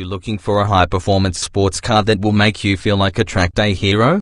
you looking for a high-performance sports car that will make you feel like a track day hero?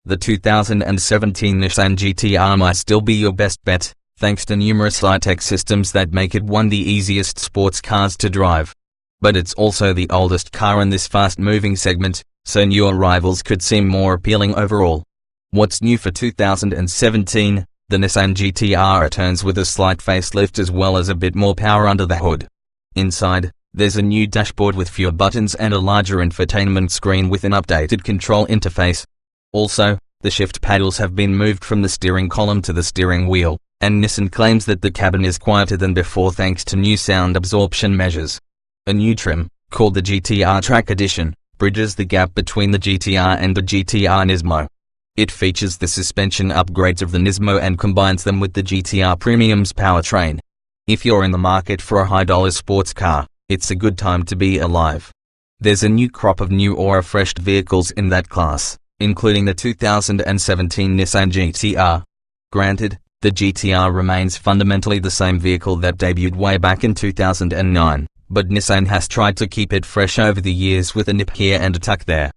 The 2017 Nissan GT-R might still be your best bet, thanks to numerous high-tech systems that make it one of the easiest sports cars to drive. But it's also the oldest car in this fast-moving segment, so newer rivals could seem more appealing overall. What's new for 2017? The Nissan GT-R returns with a slight facelift as well as a bit more power under the hood. Inside, there's a new dashboard with fewer buttons and a larger infotainment screen with an updated control interface. Also, the shift paddles have been moved from the steering column to the steering wheel, and Nissan claims that the cabin is quieter than before thanks to new sound absorption measures. A new trim, called the GT-R Track Edition, bridges the gap between the GT-R and the GT-R Nismo. It features the suspension upgrades of the Nismo and combines them with the GT-R Premium's powertrain. If you're in the market for a high-dollar sports car, it's a good time to be alive. There's a new crop of new or refreshed vehicles in that class, including the 2017 Nissan GT-R. Granted, the GT-R remains fundamentally the same vehicle that debuted way back in 2009, but Nissan has tried to keep it fresh over the years with a nip here and a tuck there.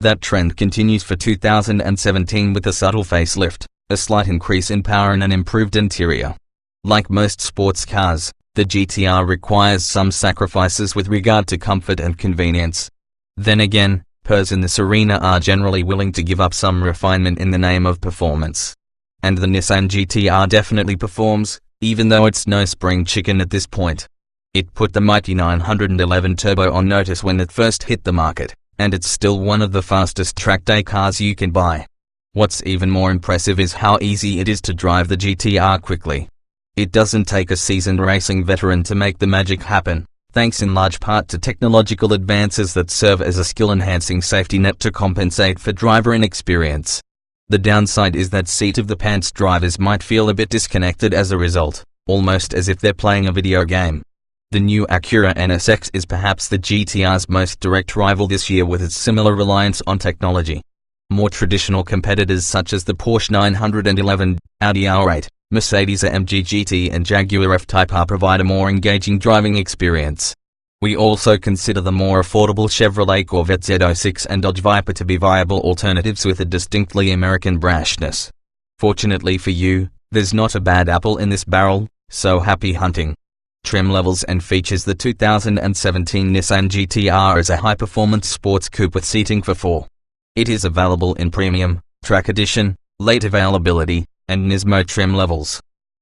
That trend continues for 2017 with a subtle facelift, a slight increase in power and an improved interior. Like most sports cars, the GT-R requires some sacrifices with regard to comfort and convenience. Then again, pros in this arena are generally willing to give up some refinement in the name of performance. And the Nissan GT-R definitely performs, even though it's no spring chicken at this point. It put the mighty 911 Turbo on notice when it first hit the market, and it's still one of the fastest track day cars you can buy. What's even more impressive is how easy it is to drive the GT-R quickly. It doesn't take a seasoned racing veteran to make the magic happen, thanks in large part to technological advances that serve as a skill-enhancing safety net to compensate for driver inexperience. The downside is that seat-of-the-pants drivers might feel a bit disconnected as a result, almost as if they're playing a video game. The new Acura NSX is perhaps the GT-R's most direct rival this year with its similar reliance on technology. More traditional competitors such as the Porsche 911, Audi R8, Mercedes-AMG GT and Jaguar F-Type R provide a more engaging driving experience. We also consider the more affordable Chevrolet Corvette Z06 and Dodge Viper to be viable alternatives with a distinctly American brashness. Fortunately for you, there's not a bad apple in this barrel, so happy hunting. Trim levels and features. The 2017 Nissan GT-R is a high-performance sports coupe with seating for 4. It is available in Premium, Track Edition, Late Availability, and Nismo trim levels.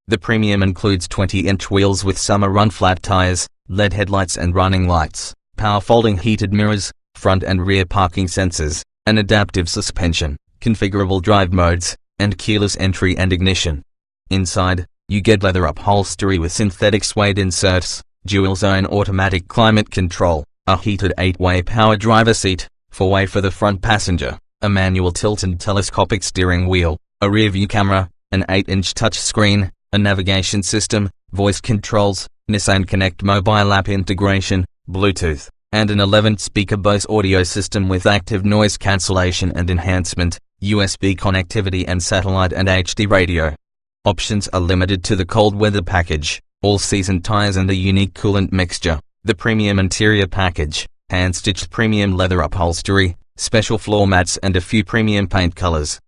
The Premium includes 20-inch wheels with summer run-flat tires, LED headlights and running lights, power folding heated mirrors, front and rear parking sensors, an adaptive suspension, configurable drive modes, and keyless entry and ignition. Inside, you get leather upholstery with synthetic suede inserts, dual-zone automatic climate control, a heated 8-way power driver seat, 4-way for the front passenger, a manual tilt and telescopic steering wheel, a rear-view camera, an 8-inch touchscreen, a navigation system, voice controls, Nissan Connect mobile app integration, Bluetooth, and an 11-speaker Bose audio system with active noise cancellation and enhancement, USB connectivity and satellite and HD radio. Options are limited to the cold weather package, all-season tires and a unique coolant mixture, the Premium interior package, hand-stitched premium leather upholstery, special floor mats and a few premium paint colors.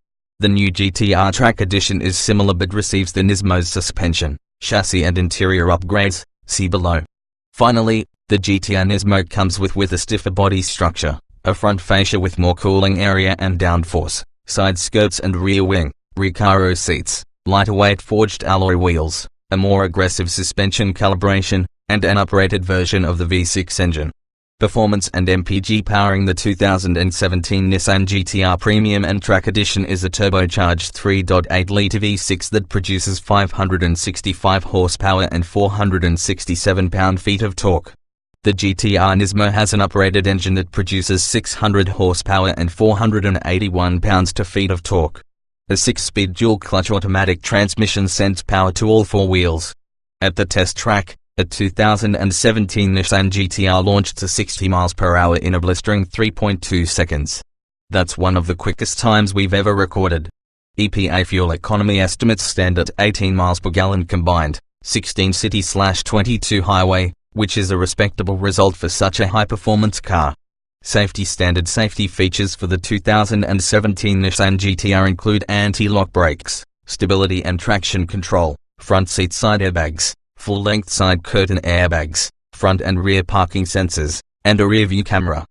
The new GT-R Track Edition is similar but receives the Nismo's suspension, chassis and interior upgrades, see below. Finally, the GT-R Nismo comes with a stiffer body structure, a front fascia with more cooling area and downforce, side skirts and rear wing, Recaro seats, lighter weight forged alloy wheels, a more aggressive suspension calibration, and an uprated version of the V6 engine. Performance and MPG. Powering the 2017 Nissan GT-R Premium and Track Edition is a turbocharged 3.8-litre V6 that produces 565 horsepower and 467 pound-feet of torque. The GT-R Nismo has an uprated engine that produces 600 horsepower and 481 pounds-feet of torque. A 6-speed dual-clutch automatic transmission sends power to all 4 wheels. At the test track, a 2017 Nissan GT-R launched to 60 miles per hour in a blistering 3.2 seconds. That's one of the quickest times we've ever recorded. EPA fuel economy estimates stand at 18 miles per gallon combined, 16 city/22 highway, which is a respectable result for such a high-performance car. Safety features for the 2017 Nissan GT-R include anti-lock brakes, stability and traction control, front seat side airbags, full-length side curtain airbags, front and rear parking sensors, and a rear-view camera.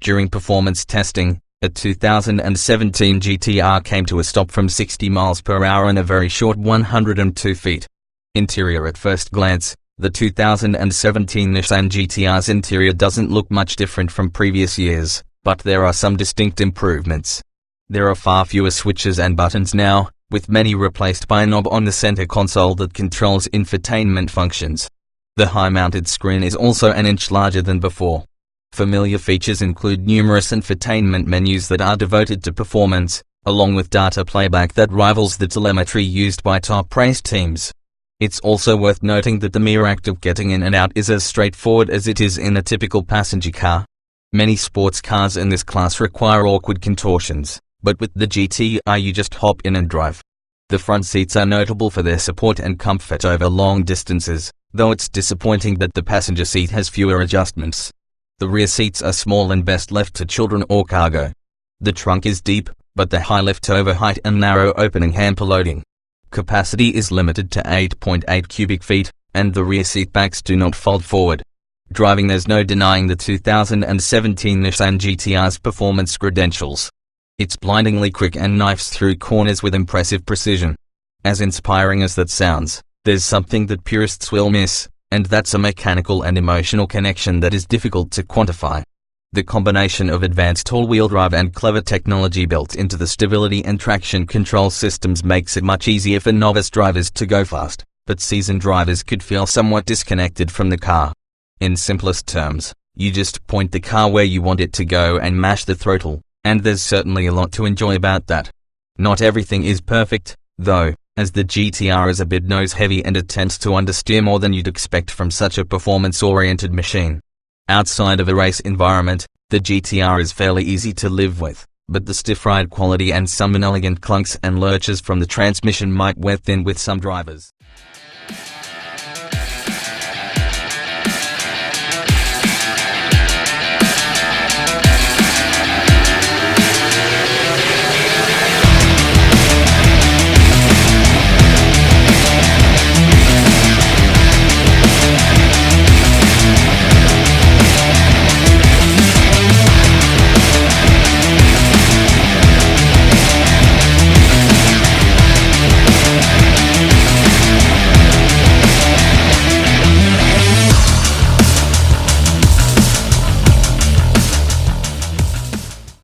During performance testing, a 2017 GT-R came to a stop from 60 miles per hour in a very short 102 feet. Interior. At first glance, the 2017 Nissan GT-R's interior doesn't look much different from previous years, but there are some distinct improvements. There are far fewer switches and buttons now, with many replaced by a knob on the center console that controls infotainment functions. The high-mounted screen is also an inch larger than before. Familiar features include numerous infotainment menus that are devoted to performance, along with data playback that rivals the telemetry used by top race teams. It's also worth noting that the mere act of getting in and out is as straightforward as it is in a typical passenger car. Many sports cars in this class require awkward contortions, but with the GT-R you just hop in and drive. The front seats are notable for their support and comfort over long distances, though it's disappointing that the passenger seat has fewer adjustments. The rear seats are small and best left to children or cargo. The trunk is deep, but the high lift-over height and narrow opening hamper loading capacity is limited to 8.8 cubic feet, and the rear seat backs do not fold forward. Driving. There's no denying the 2017 Nissan GT-R's performance credentials. It's blindingly quick and knifes through corners with impressive precision. As inspiring as that sounds, there's something that purists will miss, and that's a mechanical and emotional connection that is difficult to quantify. The combination of advanced all-wheel drive and clever technology built into the stability and traction control systems makes it much easier for novice drivers to go fast, but seasoned drivers could feel somewhat disconnected from the car. In simplest terms, you just point the car where you want it to go and mash the throttle, and there's certainly a lot to enjoy about that. Not everything is perfect, though, as the GT-R is a bit nose-heavy and it tends to understeer more than you'd expect from such a performance-oriented machine. Outside of a race environment, the GT-R is fairly easy to live with, but the stiff ride quality and some inelegant clunks and lurches from the transmission might wear thin with some drivers.